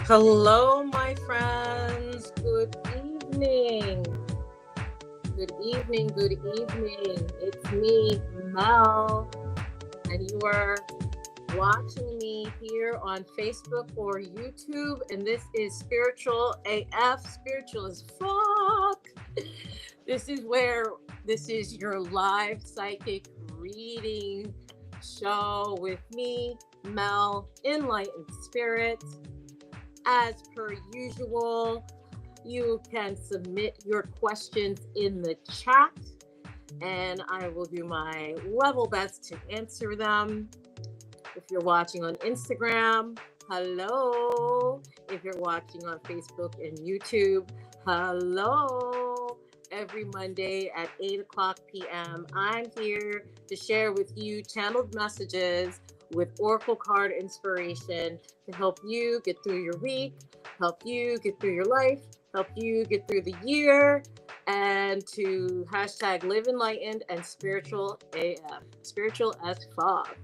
Hello, my friends. Good evening. Good evening. Good evening. It's me, Mel, and you are watching me here on Facebook or YouTube. And this is Spiritual AF. Spiritual as fuck. This is your live psychic reading show with me, Mel, Enlightened Spirit. As per usual, you can submit your questions in the chat and I will do my level best to answer them. If you're watching on Instagram, hello. If you're watching on Facebook and YouTube, hello. Every Monday at 8 o'clock p.m., I'm here to share with you channeled messages with Oracle card inspiration to help you get through your week, help you get through your life, help you get through the year, and to hashtag live enlightened and spiritual AF, spiritual as fuck.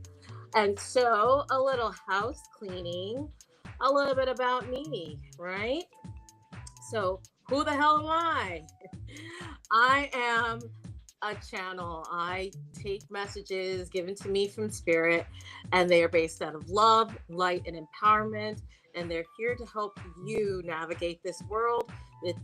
And so a little house cleaning, a little bit about me, right? So who the hell am I? I am a channel. I take messages given to me from spirit, and they are based out of love, light, and empowerment, and they're here to help you navigate this world.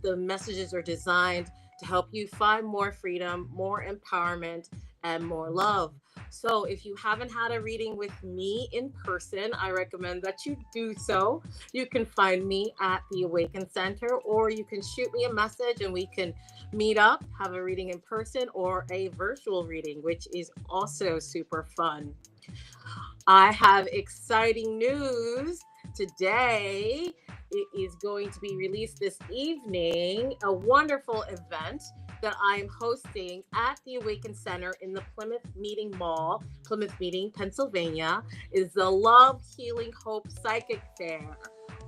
The messages are designed to help you find more freedom, more empowerment, and more love. So if you haven't had a reading with me in person, I recommend that you do so. You can find me at the Awaken Center, or you can shoot me a message and we can meet up, have a reading in person or a virtual reading, which is also super fun. I have exciting news today. It is going to be released this evening, a wonderful event that I'm hosting at the Awaken Center in the Plymouth Meeting Mall, Plymouth Meeting, Pennsylvania, is the Love, Healing, Hope Psychic Fair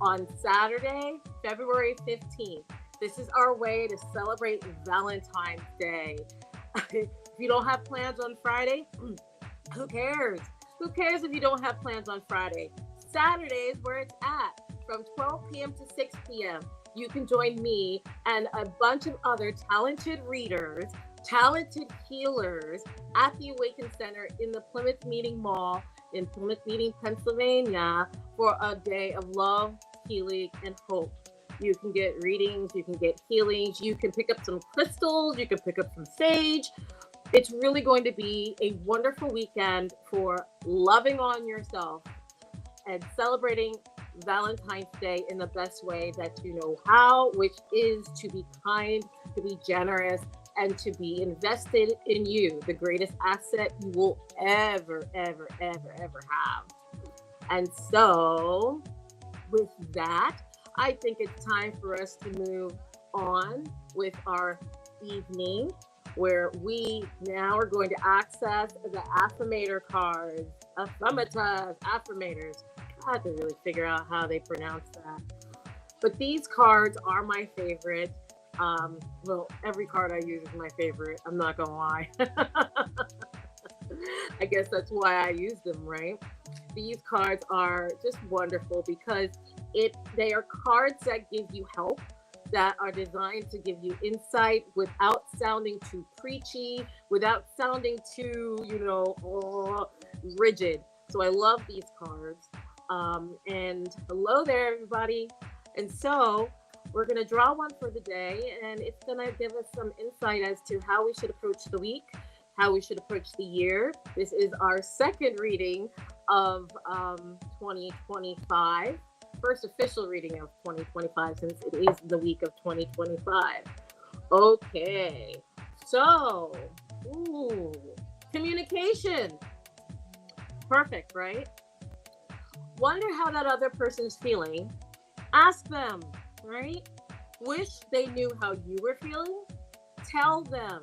on Saturday, February 15th. This is our way to celebrate Valentine's Day. If you don't have plans on Friday, who cares? Who cares if you don't have plans on Friday? Saturday is where it's at, from 12 p.m. to 6 p.m. You can join me and a bunch of other talented readers, talented healers at the Awaken Center in the Plymouth Meeting Mall in Plymouth Meeting, Pennsylvania, for a day of love, healing, and hope. You can get readings, you can get healings, you can pick up some crystals, you can pick up some sage. It's really going to be a wonderful weekend for loving on yourself and celebrating Valentine's Day in the best way that you know how, which is to be kind, to be generous, and to be invested in you, the greatest asset you will ever have. And so, with that, I think it's time for us to move on with our evening, where we now are going to access the affirmator cards, affirmators. I had to really figure out how they pronounce that. But these cards are my favorite. Well, every card I use is my favorite. I'm not gonna lie. I guess that's why I use them, right? These cards are just wonderful because they are cards that give you help, that are designed to give you insight without sounding too preachy, without sounding too, rigid. So I love these cards. And hello there, everybody. And so we're going to draw one for the day, and it's going to give us some insight as to how we should approach the week, how we should approach the year. This is our second reading of 2025, first official reading of 2025, since it is the week of 2025. Okay, so, communication. Perfect, right? Wonder how that other person's feeling. Ask them, right? Wish they knew how you were feeling. Tell them.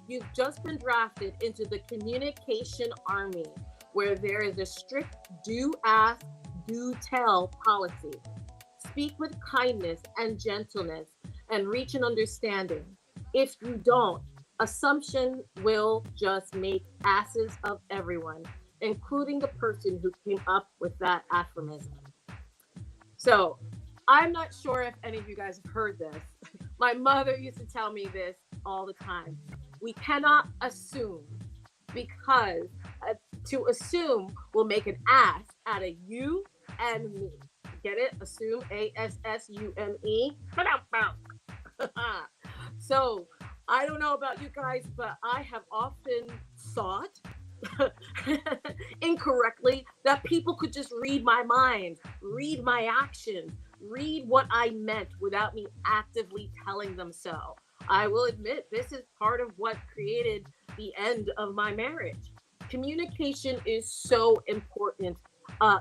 You've just been drafted into the communication army, where there is a strict do ask, do tell policy. Speak with kindness and gentleness and reach an understanding. If you don't, assumption will just make asses of everyone, including the person who came up with that aphorism. So I'm not sure if any of you guys have heard this. My mother used to tell me this all the time. We cannot assume because to assume will make an ass out of you and me. Get it? Assume, ASSUME. So I don't know about you guys, but I have often thought incorrectly that people could just read my mind, read my actions, read what I meant without me actively telling them so. I will admit this is part of what created the end of my marriage. Communication is so important,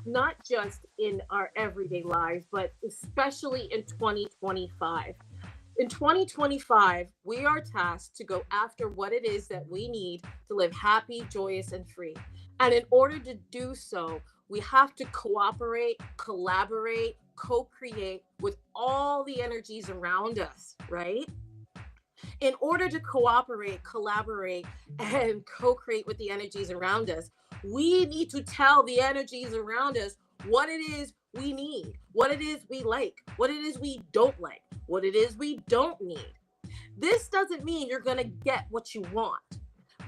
not just in our everyday lives, but especially in 2025. In 2025, we are tasked to go after what it is that we need to live happy, joyous, and free. And in order to do so, we have to cooperate, collaborate, co create with all the energies around us, right? In order to cooperate, collaborate, and co create with the energies around us, we need to tell the energies around us what it is we need, what it is we like, what it is we don't like, what it is we don't need. This doesn't mean you're going to get what you want,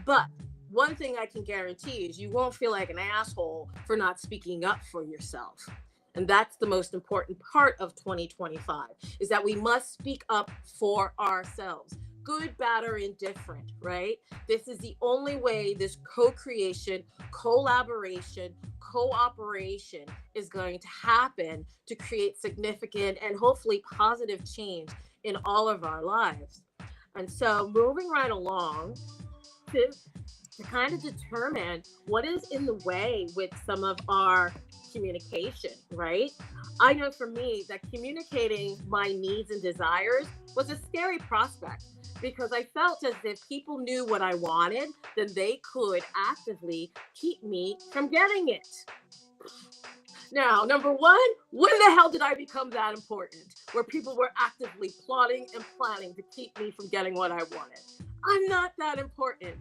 but one thing I can guarantee is you won't feel like an asshole for not speaking up for yourself. And that's the most important part of 2025 is that we must speak up for ourselves. Good, bad, or indifferent, right? This is the only way this co-creation, collaboration, cooperation is going to happen to create significant and hopefully positive change in all of our lives. And so moving right along to kind of determine what is in the way with some of our communication, right? I know for me that communicating my needs and desires was a scary prospect because I felt as if people knew what I wanted, then they could actively keep me from getting it. Now, number one, when the hell did I become that important? Where people were actively plotting and planning to keep me from getting what I wanted. I'm not that important.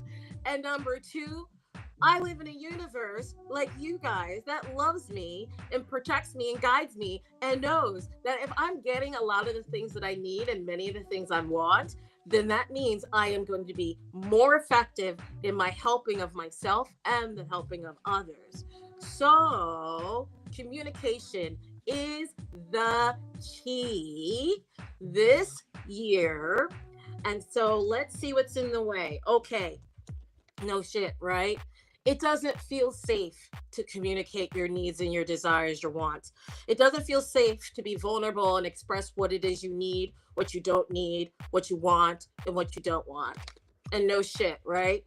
And number two, I live in a universe like you guys that loves me and protects me and guides me and knows that if I'm getting a lot of the things that I need and many of the things I want, then that means I am going to be more effective in my helping of myself and the helping of others. So, communication is the key this year. And so, let's see what's in the way. Okay, no shit, right? It doesn't feel safe to communicate your needs and your desires, your wants. It doesn't feel safe to be vulnerable and express what it is you need, what you don't need, what you want, and what you don't want. And no shit, right?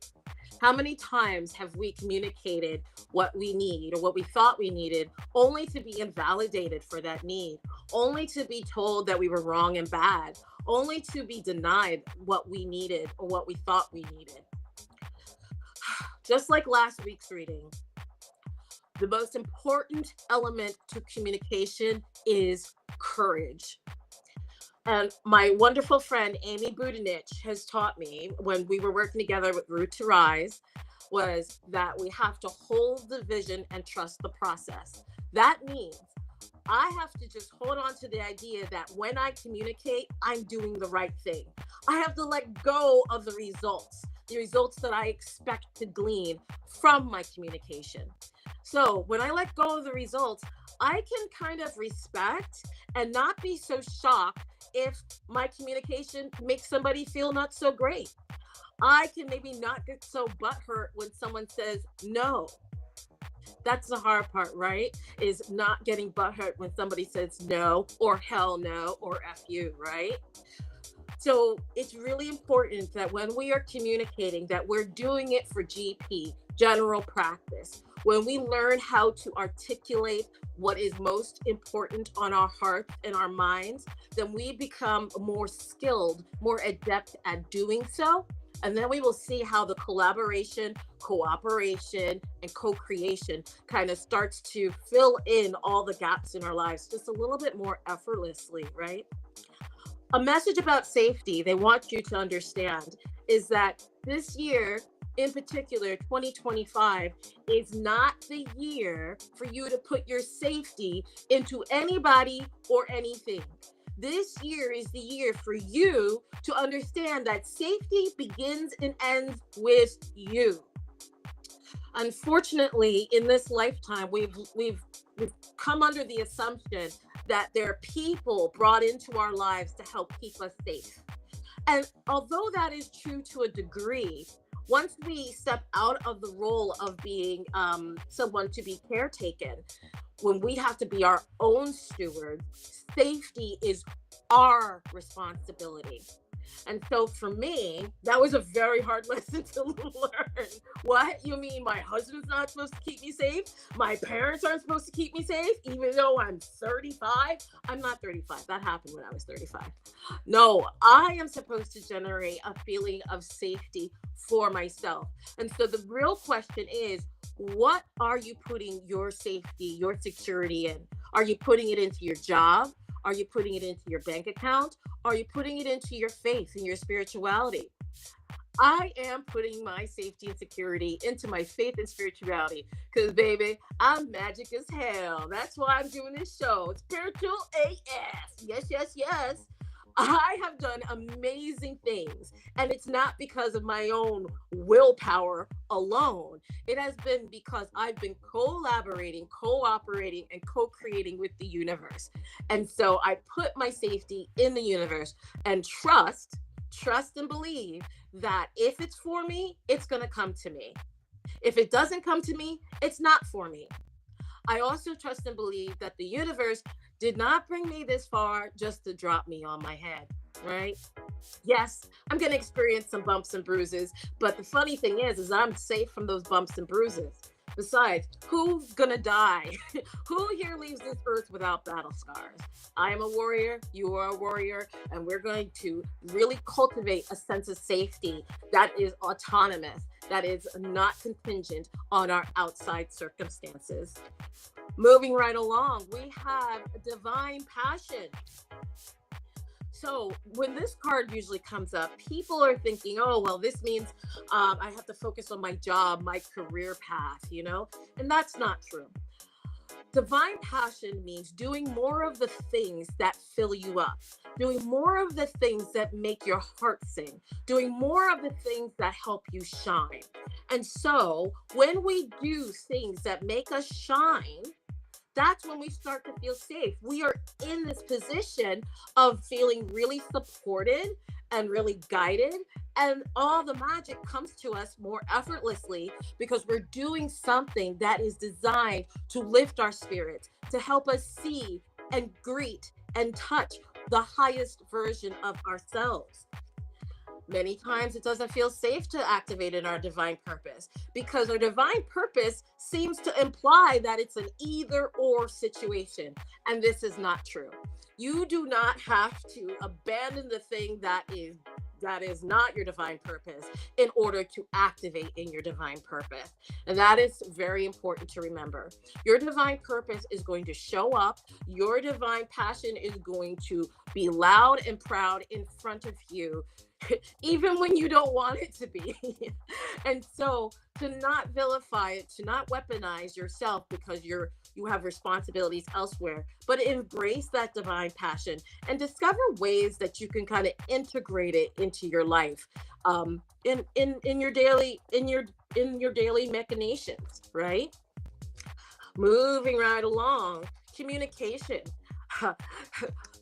How many times have we communicated what we need or what we thought we needed only to be invalidated for that need, only to be told that we were wrong and bad, only to be denied what we needed or what we thought we needed? Just like last week's reading, the most important element to communication is courage. And my wonderful friend Amy Budinich has taught me when we were working together with Root to Rise was that we have to hold the vision and trust the process. That means I have to just hold on to the idea that when I communicate, I'm doing the right thing. I have to let go of the results that I expect to glean from my communication. So when I let go of the results, I can kind of respect and not be so shocked if my communication makes somebody feel not so great. I can maybe not get so butthurt when someone says no. That's the hard part, right? Is not getting butthurt when somebody says no or hell no or F you, right? So it's really important that when we are communicating that we're doing it for GP, general practice. When we learn how to articulate what is most important on our hearts and our minds, then we become more skilled, more adept at doing so. And then we will see how the collaboration, cooperation, and co-creation kind of starts to fill in all the gaps in our lives just a little bit more effortlessly, right? A message about safety they want you to understand is that this year in particular, 2025 is not the year for you to put your safety into anybody or anything. This year is the year for you to understand that safety begins and ends with you. Unfortunately, in this lifetime, we've come under the assumption that there are people brought into our lives to help keep us safe. And although that is true to a degree, once we step out of the role of being someone to be caretaken, when we have to be our own steward, safety is our responsibility. And so for me, that was a very hard lesson to learn. What? You mean my husband's not supposed to keep me safe? My parents aren't supposed to keep me safe, even though I'm 35? I'm not 35. That happened when I was 35. No, I am supposed to generate a feeling of safety for myself. And so the real question is, what are you putting your safety, your security in? Are you putting it into your job? Are you putting it into your bank account? Are you putting it into your faith and your spirituality? I am putting my safety and security into my faith and spirituality because, baby, I'm magic as hell. That's why I'm doing this show. Spiritual AF. Yes, yes, yes. I have done amazing things, and it's not because of my own willpower alone. It has been because I've been collaborating, cooperating, and co-creating with the universe. And so I put my safety in the universe and trust and believe that if it's for me, it's going to come to me. If it doesn't come to me, it's not for me. I also trust and believe that the universe did not bring me this far just to drop me on my head, right? Yes, I'm going to experience some bumps and bruises, but the funny thing is I'm safe from those bumps and bruises. Besides, who's going to die? Who here leaves this earth without battle scars? I am a warrior, you are a warrior, and we're going to really cultivate a sense of safety that is autonomous, that is not contingent on our outside circumstances. Moving right along, we have divine passion. So when this card usually comes up, people are thinking, oh, well, this means I have to focus on my job, my career path, and that's not true. Divine passion means doing more of the things that fill you up, doing more of the things that make your heart sing, doing more of the things that help you shine. And so when we do things that make us shine, that's when we start to feel safe. We are in this position of feeling really supported and really guided, and all the magic comes to us more effortlessly because we're doing something that is designed to lift our spirits, to help us see and greet and touch the highest version of ourselves. Many times it doesn't feel safe to activate in our divine purpose because our divine purpose seems to imply that it's an either or situation. And this is not true. You do not have to abandon the thing that is not your divine purpose in order to activate in your divine purpose. And that is very important to remember. Your divine purpose is going to show up. Your divine passion is going to be loud and proud in front of you, even when you don't want it to be. And so to not vilify it, to not weaponize yourself because you have responsibilities elsewhere, but embrace that divine passion and discover ways that you can kind of integrate it into your life, in your daily machinations, right? Moving right along, communication.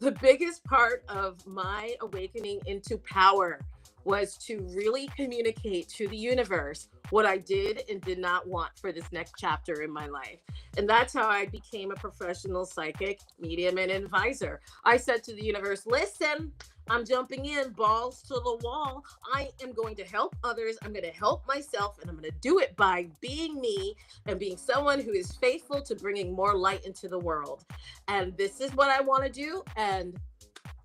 The biggest part of my awakening into power was to really communicate to the universe what I did and did not want for this next chapter in my life. And that's how I became a professional psychic, medium, and advisor. I said to the universe, listen, I'm jumping in, balls to the wall. I am going to help others. I'm going to help myself, and I'm going to do it by being me and being someone who is faithful to bringing more light into the world. And this is what I want to do. And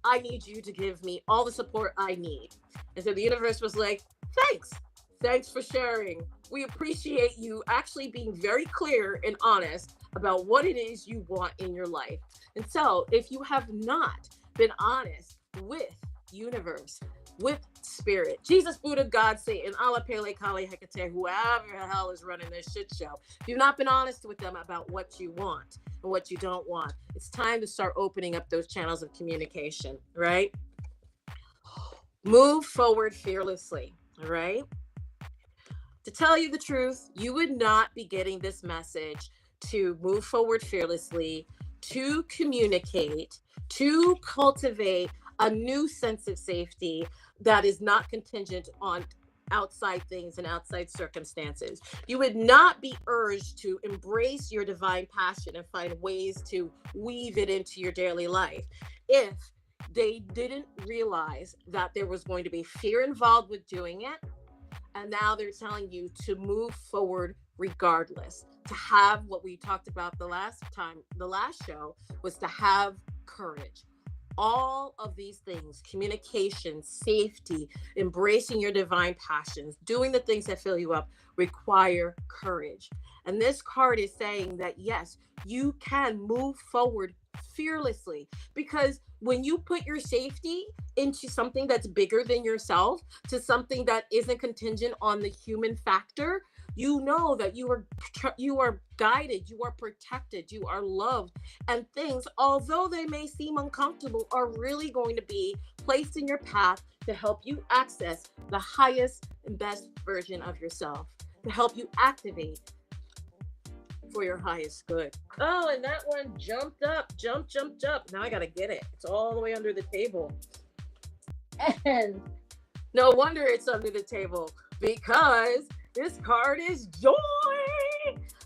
I need you to give me all the support I need. And so the universe was like, thanks for sharing. We appreciate you actually being very clear and honest about what it is you want in your life. And so if you have not been honest with universe, with spirit. Jesus, Buddha, God, Satan, Allah, Pele, Kali, Hecate, whoever the hell is running this shit show. If you've not been honest with them about what you want and what you don't want, it's time to start opening up those channels of communication, right? Move forward fearlessly, all right? To tell you the truth, you would not be getting this message to move forward fearlessly, to communicate, to cultivate a new sense of safety that is not contingent on outside things and outside circumstances. You would not be urged to embrace your divine passion and find ways to weave it into your daily life if they didn't realize that there was going to be fear involved with doing it. And now they're telling you to move forward regardless, to have what we talked about the last show was to have courage. All of these things, communication, safety, embracing your divine passions, doing the things that fill you up, require courage. And this card is saying that, yes, you can move forward fearlessly, because when you put your safety into something that's bigger than yourself, to something that isn't contingent on the human factor, you know that you are guided, you are protected, you are loved, and things, although they may seem uncomfortable, are really going to be placed in your path to help you access the highest and best version of yourself, to help you activate for your highest good. Oh, and that one jumped up, jump. Now I gotta get it. It's all the way under the table. And no wonder it's under the table, because this card is joy.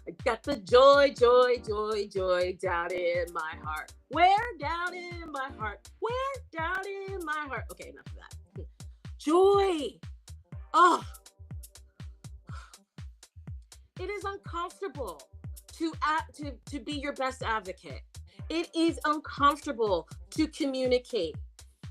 I got the joy down in my heart. Where? Down in my heart. Where? Down in my heart. Okay, enough of that. Joy. Oh, it is uncomfortable to be your best advocate. It is uncomfortable to communicate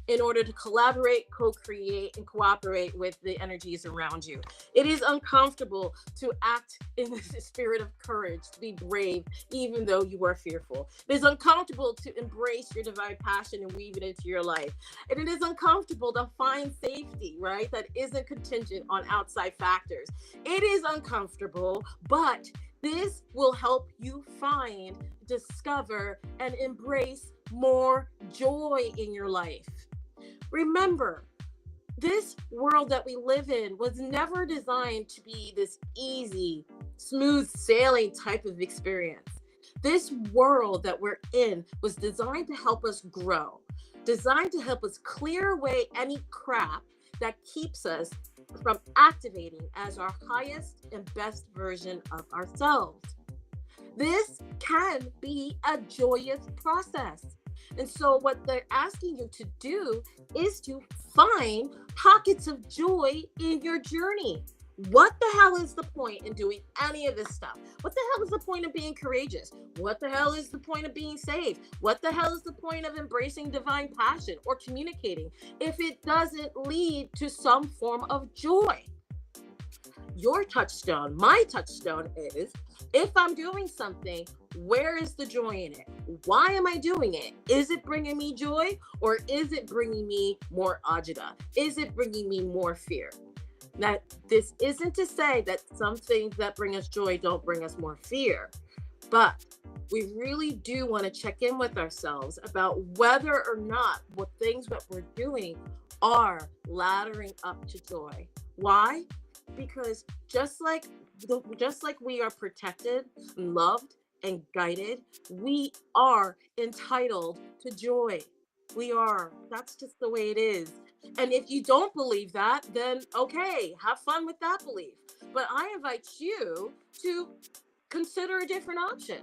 in order to collaborate, co-create, and cooperate with the energies around you. It is uncomfortable to act in the spirit of courage, to be brave, even though you are fearful. It is uncomfortable to embrace your divine passion and weave it into your life. And it is uncomfortable to find safety, right? That isn't contingent on outside factors. It is uncomfortable, but this will help you find, discover, and embrace more joy in your life. Remember, this world that we live in was never designed to be this easy, smooth sailing type of experience. This world that we're in was designed to help us grow, designed to help us clear away any crap that keeps us from activating as our highest and best version of ourselves. This can be a joyous process. And so what they're asking you to do is to find pockets of joy in your journey. What the hell is the point in doing any of this stuff? What the hell is the point of being courageous? What the hell is the point of being safe? What the hell is the point of embracing divine passion or communicating if it doesn't lead to some form of joy? Your touchstone, my touchstone is, if I'm doing something, where is the joy in it? Why am I doing it? Is it bringing me joy, or is it bringing me more agita? Is it bringing me more fear? Now, this isn't to say that some things that bring us joy don't bring us more fear, but we really do want to check in with ourselves about whether or not what things that we're doing are laddering up to joy. Why? Because just like we are protected, loved, and guided, we are entitled to joy. We are. That's just the way it is. And if you don't believe that, then okay, have fun with that belief. But I invite you to consider a different option.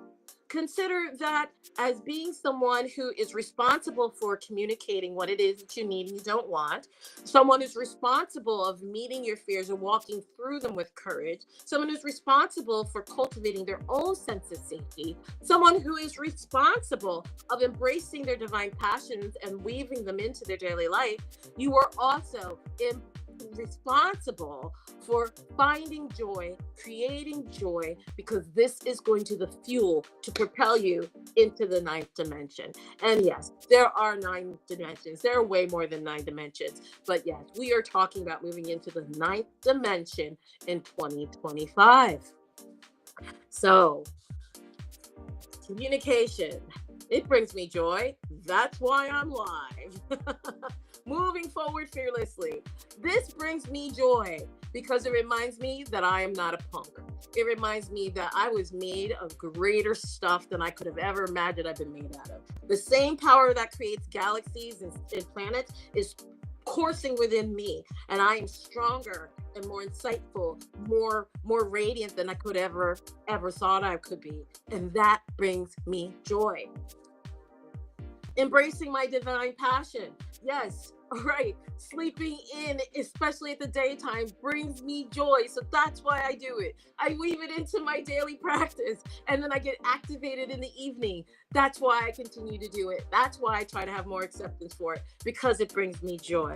Consider that as being someone who is responsible for communicating what it is that you need and you don't want, someone who's responsible of meeting your fears and walking through them with courage, someone who's responsible for cultivating their own sense of safety, someone who is responsible of embracing their divine passions and weaving them into their daily life. You are also responsible for finding joy, creating joy, because this is going to the fuel to propel you into the ninth dimension. And yes, there are 9 dimensions. There are way more than 9 dimensions. But yes, we are talking about moving into the ninth dimension in 2025. So, communication. It brings me joy. That's why I'm live. Moving forward fearlessly. This brings me joy because it reminds me that I am not a punk. It reminds me that I was made of greater stuff than I could have ever imagined I've been made out of. The same power that creates galaxies and planets is coursing within me, and I am stronger and more insightful, more radiant than I could ever thought I could be, and that brings me joy. Embracing my divine passion. Yes, all right. Sleeping in, especially at the daytime, brings me joy. So that's why I do it. I weave it into my daily practice, and then I get activated in the evening. That's why I continue to do it. That's why I try to have more acceptance for it, because it brings me joy.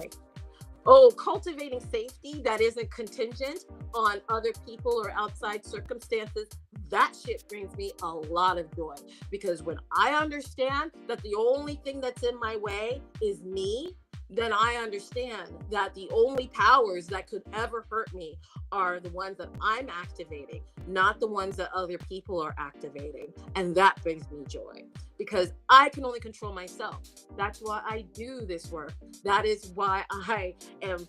Oh, cultivating safety that isn't contingent on other people or outside circumstances. That shit brings me a lot of joy, because when I understand that the only thing that's in my way is me, then I understand that the only powers that could ever hurt me are the ones that I'm activating, not the ones that other people are activating. And that brings me joy, because I can only control myself. That's why I do this work. That is why I am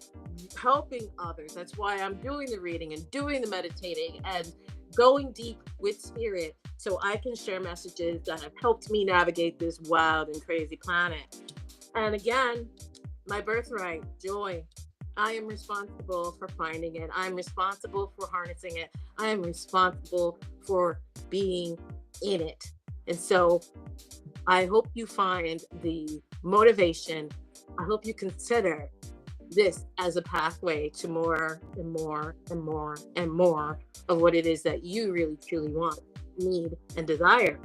helping others. That's why I'm doing the reading and doing the meditating and going deep with spirit, so I can share messages that have helped me navigate this wild and crazy planet. And again, my birthright, joy. I am responsible for finding it. I'm responsible for harnessing it. I am responsible for being in it. And so I hope you find the motivation. I hope you consider this as a pathway to more and more and more and more of what it is that you really truly want, need, and desire.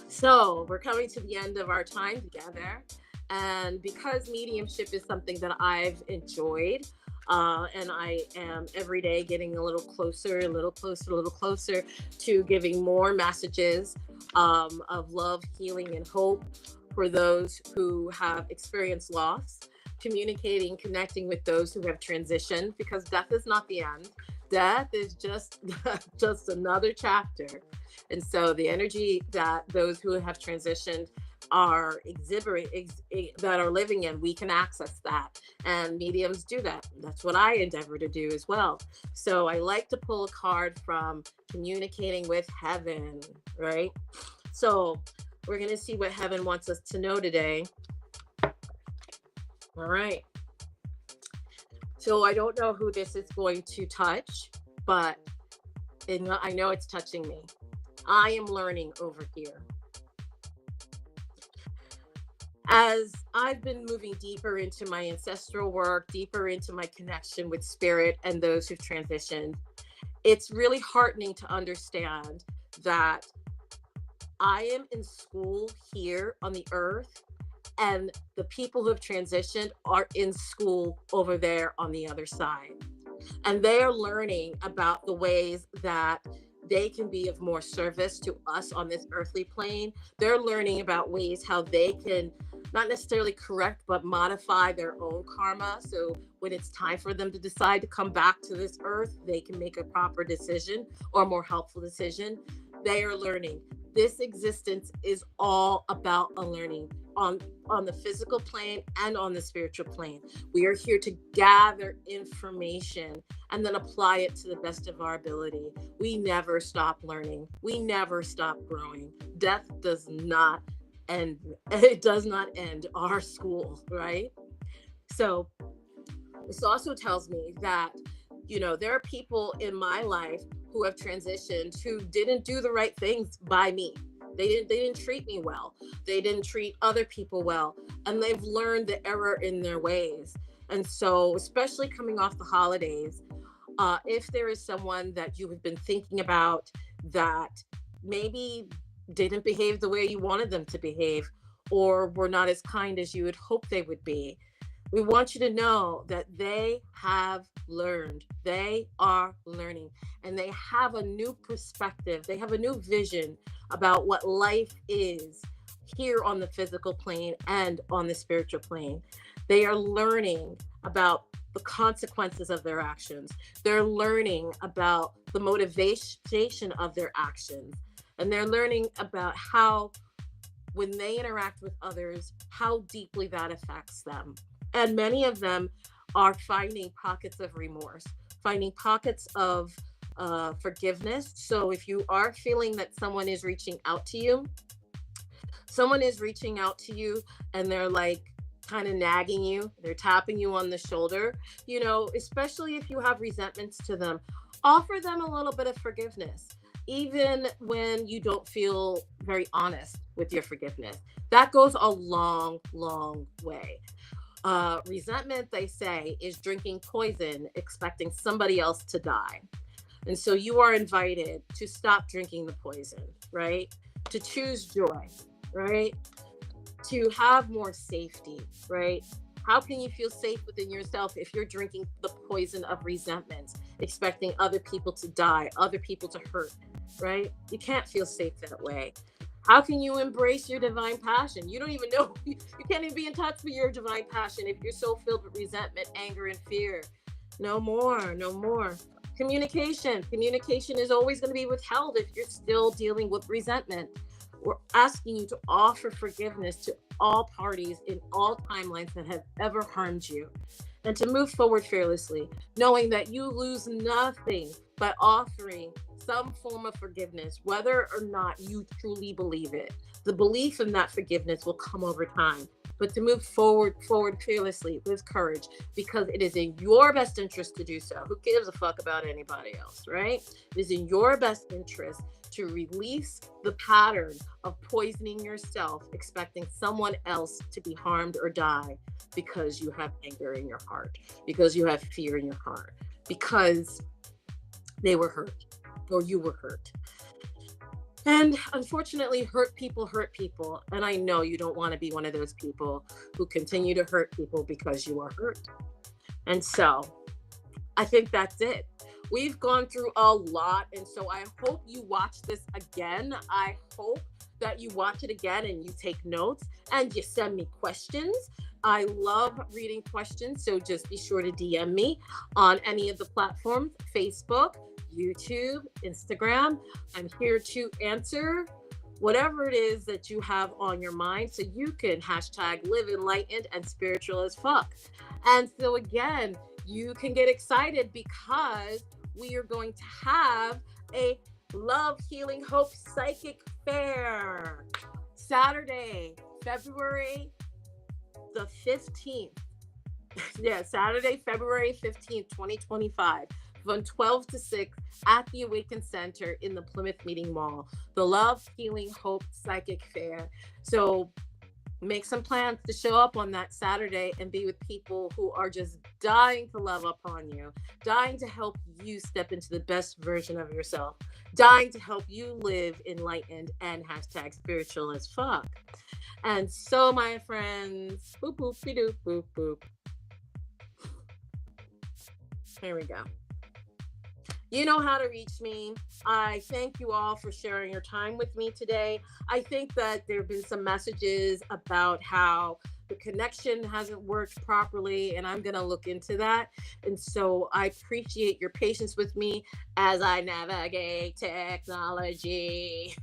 So we're coming to the end of our time together. And because mediumship is something that I've enjoyed, and I am every day getting a little closer, a little closer, a little closer to giving more messages of love, healing, and hope for those who have experienced loss, communicating, connecting with those who have transitioned, because death is not the end. Death is just just another chapter. And so the energy that those who have transitioned are exhibiting, that are living in, we can access that, and mediums do that. That's what I endeavor to do as well. So I like to pull a card from communicating with heaven, right? So we're going to see what heaven wants us to know today. All right. So I don't know who this is going to touch, but I know it's touching me. I am learning over here. As I've been moving deeper into my ancestral work, deeper into my connection with spirit and those who've transitioned, it's really heartening to understand that I am in school here on the earth, and the people who have transitioned are in school over there on the other side. And they are learning about the ways that they can be of more service to us on this earthly plane. They're learning about ways how they can not necessarily correct, but modify their own karma. So when it's time for them to decide to come back to this earth, they can make a proper decision or a more helpful decision. They are learning. This existence is all about a learning on the physical plane and on the spiritual plane. We are here to gather information and then apply it to the best of our ability. We never stop learning. We never stop growing. Death does not end. It does not end our school, right? So this also tells me that, there are people in my life who have transitioned who didn't do the right things by me. They didn't treat me well. They didn't treat other people well. And they've learned the error in their ways. And so, especially coming off the holidays, if there is someone that you have been thinking about that maybe didn't behave the way you wanted them to behave, or were not as kind as you would hope they would be, We want you to know that they have learned, they are learning, and they have a new perspective. They have a new vision about what life is here on the physical plane and on the spiritual plane. They are learning about the consequences of their actions. They're learning about the motivation of their actions. And they're learning about how, when they interact with others, how deeply that affects them. And many of them are finding pockets of remorse, finding pockets of forgiveness. So if you are feeling that someone is reaching out to you and they're like kind of nagging you, they're tapping you on the shoulder, especially if you have resentments to them, offer them a little bit of forgiveness, even when you don't feel very honest with your forgiveness. That goes a long, long way. Resentment, they say, is drinking poison, expecting somebody else to die. And so you are invited to stop drinking the poison, right? To choose joy, right? To have more safety, right? How can you feel safe within yourself if you're drinking the poison of resentment, expecting other people to die, other people to hurt, right? You can't feel safe that way. How can you embrace your divine passion? You don't even know, you can't even be in touch with your divine passion if you're so filled with resentment, anger, and fear. No more, no more. Communication is always going to be withheld if you're still dealing with resentment. We're asking you to offer forgiveness to all parties in all timelines that have ever harmed you, and to move forward fearlessly, knowing that you lose nothing by offering some form of forgiveness, whether or not you truly believe it. The belief in that forgiveness will come over time. But to move forward fearlessly with courage, because it is in your best interest to do so. Who gives a fuck about anybody else, right? It is in your best interest to release the pattern of poisoning yourself, expecting someone else to be harmed or die because you have anger in your heart, because you have fear in your heart, because they were hurt or you were hurt. And unfortunately, hurt people. And I know you don't want to be one of those people who continue to hurt people because you are hurt. And so I think that's it. We've gone through a lot. And so I hope you watch this again. I hope that you watch it again and you take notes and you send me questions. I love reading questions. So just be sure to DM me on any of the platforms, Facebook, YouTube, Instagram. I'm here to answer whatever it is that you have on your mind, so you can hashtag live enlightened and spiritual as fuck. And so again, you can get excited because we are going to have a Love, Healing, Hope Psychic Fair Saturday, February the 15th. Yeah, Saturday, February 15th, 2025. From 12 to 6 at the Awaken Center in the Plymouth Meeting Mall, the Love, Healing, Hope Psychic Fair. So make some plans to show up on that Saturday and be with people who are just dying to love upon you, dying to help you step into the best version of yourself, dying to help you live enlightened and hashtag spiritual as fuck. And so, my friends, boop, boop, doop, boop, boop. Here we go. You know how to reach me. I thank you all for sharing your time with me today. I think that there have been some messages about how the connection hasn't worked properly, and I'm going to look into that. And so I appreciate your patience with me as I navigate technology.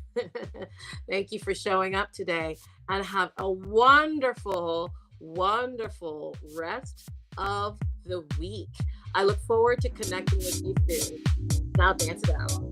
Thank you for showing up today, and have a wonderful, wonderful rest of the week. I look forward to connecting with you soon. Now dance it out.